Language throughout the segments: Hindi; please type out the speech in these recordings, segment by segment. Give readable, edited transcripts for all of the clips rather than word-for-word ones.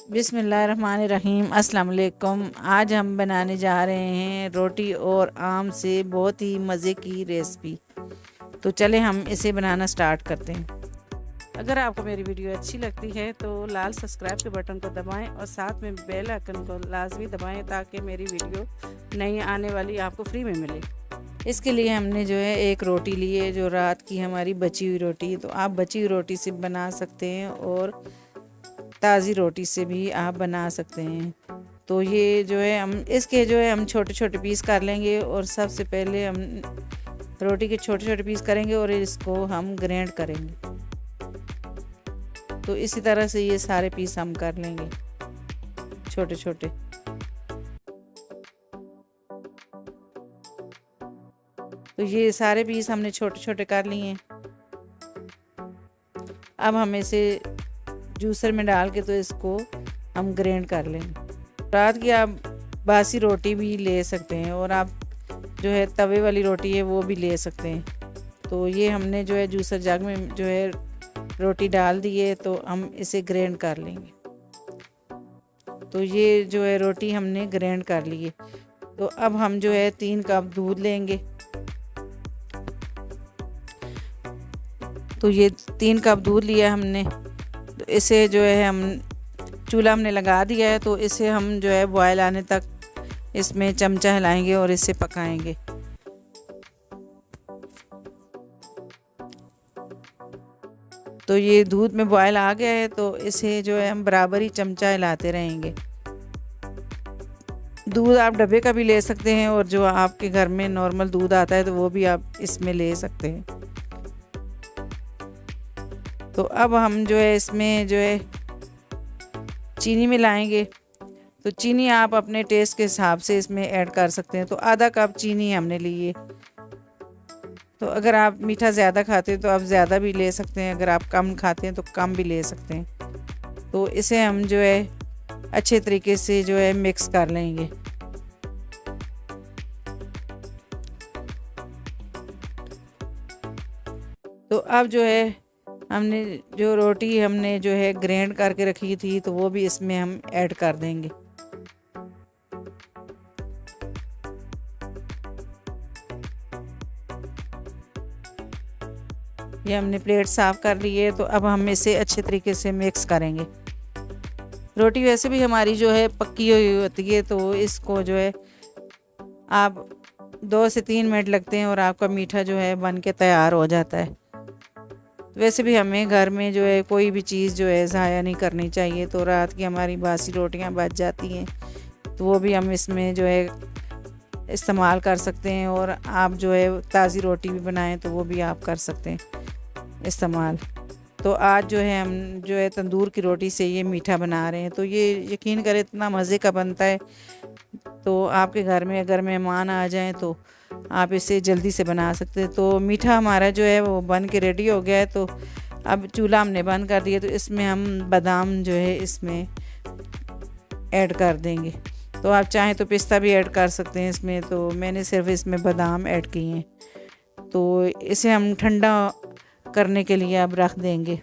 बिस्मिल्लाहिर्रहमानिर्रहीम। अस्सलाम वालेकुम। आज हम बनाने जा रहे हैं रोटी और आम से बहुत ही मज़े की रेसिपी। तो चलें हम इसे बनाना स्टार्ट करते हैं। अगर आपको मेरी वीडियो अच्छी लगती है तो लाल सब्सक्राइब के बटन को दबाएं और साथ में बेल आइकन को लाजमी दबाएं ताकि मेरी वीडियो नई आने वाली आपको फ्री में मिले। इसके लिए हमने जो है एक रोटी ली है, जो रात की हमारी बची हुई रोटी। तो आप बची हुई रोटी से बना सकते हैं और ताज़ी रोटी से भी आप बना सकते हैं। तो ये जो है हम छोटे छोटे पीस कर लेंगे और सबसे पहले हम रोटी के छोटे छोटे पीस करेंगे और इसको हम ग्राइंड करेंगे। तो इसी तरह से ये सारे पीस हम कर लेंगे छोटे छोटे। तो ये सारे पीस हमने छोटे छोटे कर लिए हैं। अब हम इसे जूसर में डाल के तो इसको हम ग्राइंड कर लेंगे। रात की आप बासी रोटी भी ले सकते हैं और आप जो है तवे वाली रोटी है वो भी ले सकते हैं। तो ये हमने जो है जूसर जग में जो है रोटी डाल दी है, तो हम इसे ग्राइंड कर लेंगे। तो ये जो है रोटी हमने ग्राइंड कर ली है। तो अब हम जो है 3 कप दूध लेंगे। तो ये 3 कप दूध लिया हमने। तो इसे जो है हम चूल्हा हमने लगा दिया है। तो इसे हम जो है बॉयल आने तक इसमें चमचा हिलाएंगे और इसे पकाएंगे। तो ये दूध में बॉयल आ गया है, तो इसे जो है हम बराबर ही चमचा हिलाते रहेंगे। दूध आप डब्बे का भी ले सकते हैं और जो आपके घर में नॉर्मल दूध आता है तो वो भी आप इसमें ले सकते हैं। तो अब हम जो है इसमें जो है चीनी मिलाएंगे। तो चीनी आप अपने टेस्ट के हिसाब से इसमें ऐड कर सकते हैं। तो आधा कप चीनी हमने ली है। तो अगर आप मीठा ज़्यादा खाते हैं तो आप ज़्यादा भी ले सकते हैं, अगर आप कम खाते हैं तो कम भी ले सकते हैं। तो इसे हम जो है अच्छे तरीके से जो है मिक्स कर लेंगे। तो अब जो है हमने जो रोटी हमने जो है ग्राइंड करके रखी थी तो वो भी इसमें हम ऐड कर देंगे। ये हमने प्लेट साफ़ कर ली है। तो अब हम इसे अच्छे तरीके से मिक्स करेंगे। रोटी वैसे भी हमारी जो है पक्की हुई होती है, तो इसको जो है आप 2 से 3 मिनट लगते हैं और आपका मीठा जो है बन के तैयार हो जाता है। वैसे भी हमें घर में जो है कोई भी चीज़ जो है ज़ाया नहीं करनी चाहिए। तो रात की हमारी बासी रोटियां बच जाती हैं तो वो भी हम इसमें जो है इस्तेमाल कर सकते हैं। और आप जो है ताज़ी रोटी भी बनाएं तो वो भी आप कर सकते हैं इस्तेमाल। तो आज जो है हम जो है तंदूर की रोटी से ये मीठा बना रहे हैं। तो ये यकीन करें इतना मज़े का बनता है। तो आपके घर में अगर मेहमान आ जाएं तो आप इसे जल्दी से बना सकते हैं। तो मीठा हमारा जो है वो बन के रेडी हो गया है। तो अब चूल्हा हमने बंद कर दिया। तो इसमें हम बादाम जो है इसमें ऐड कर देंगे। तो आप चाहें तो पिस्ता भी ऐड कर सकते हैं इसमें। तो मैंने सिर्फ इसमें बादाम ऐड किए हैं। तो इसे हम ठंडा करने के लिए अब रख देंगे।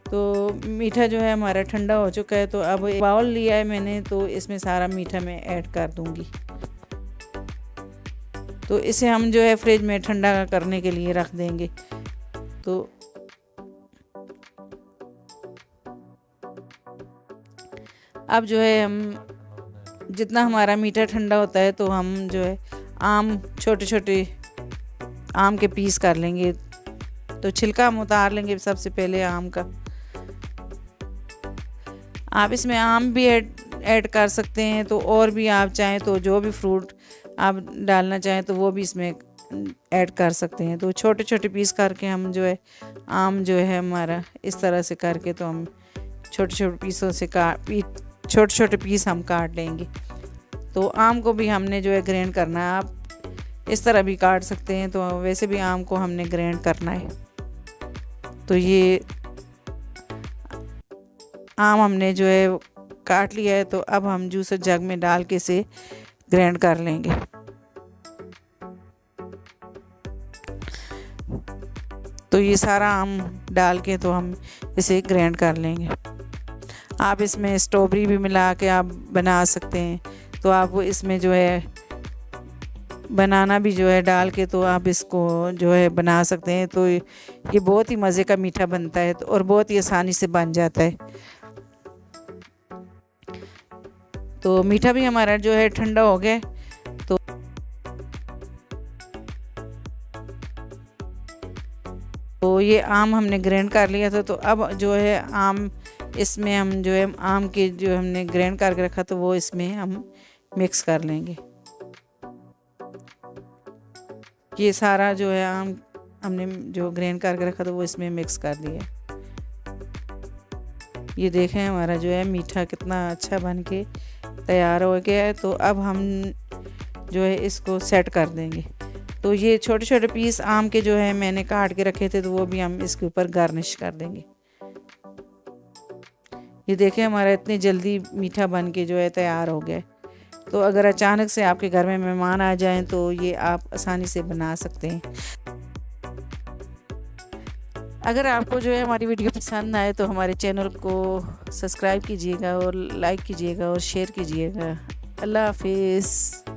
तो मीठा जो है हमारा ठंडा हो चुका है। तो अब एक बाउल लिया है मैंने, तो इसमें सारा मीठा मैं ऐड कर दूंगी। तो इसे हम जो है फ्रिज में ठंडा करने के लिए रख देंगे। तो अब जो है हम जितना हमारा मीठा ठंडा होता है तो हम जो है आम छोटे छोटे आम के पीस कर लेंगे। तो छिलका हम उतार लेंगे सबसे पहले आम का। आप इसमें आम भी ऐड कर सकते हैं। तो और भी आप चाहें तो जो भी फ्रूट आप डालना चाहें तो वो भी इसमें ऐड कर सकते हैं। तो छोटे छोटे पीस करके हम जो है आम जो है हमारा इस तरह से करके तो हम छोटे छोटे पीसों से छोटे छोटे पीस हम काट लेंगे। तो आम को भी हमने जो है ग्राइंड करना है। आप इस तरह भी काट सकते हैं। तो वैसे भी आम को हमने ग्राइंड करना है। तो ये आम हमने जो है काट लिया है। तो अब हम जूसर जग में डाल के इसे ग्राइंड कर लेंगे। तो ये सारा आम डाल के तो हम इसे ग्राइंड कर लेंगे। आप इसमें स्ट्रॉबेरी भी मिला के आप बना सकते हैं, तो आप इसमें जो है बनाना भी जो है डाल के तो आप इसको जो है बना सकते हैं। तो ये बहुत ही मज़े का मीठा बनता है, तो और बहुत ही आसानी से बन जाता है। तो मीठा भी हमारा जो है ठंडा हो गया। तो ये आम हमने ग्राइंड कर लिया था। तो अब जो है आम इसमें हम जो है आम के जो हमने ग्राइंड करके रखा तो वो इसमें हम मिक्स कर लेंगे। ये सारा जो है आम हमने जो ग्राइंड करके रखा था वो इसमें मिक्स कर दिया। ये देखें हमारा जो है मीठा कितना अच्छा बन के तैयार हो गया है। तो अब हम जो है इसको सेट कर देंगे। तो ये छोटे छोटे पीस आम के जो है मैंने काट के रखे थे, तो वो भी हम इसके ऊपर गार्निश कर देंगे। ये देखें हमारा इतनी जल्दी मीठा बन के जो है तैयार हो गया। तो अगर अचानक से आपके घर में मेहमान आ जाएं तो ये आप आसानी से बना सकते हैं। अगर आपको जो है हमारी वीडियो पसंद आए तो हमारे चैनल को सब्सक्राइब कीजिएगा और लाइक कीजिएगा और शेयर कीजिएगा। अल्लाह हाफिज़।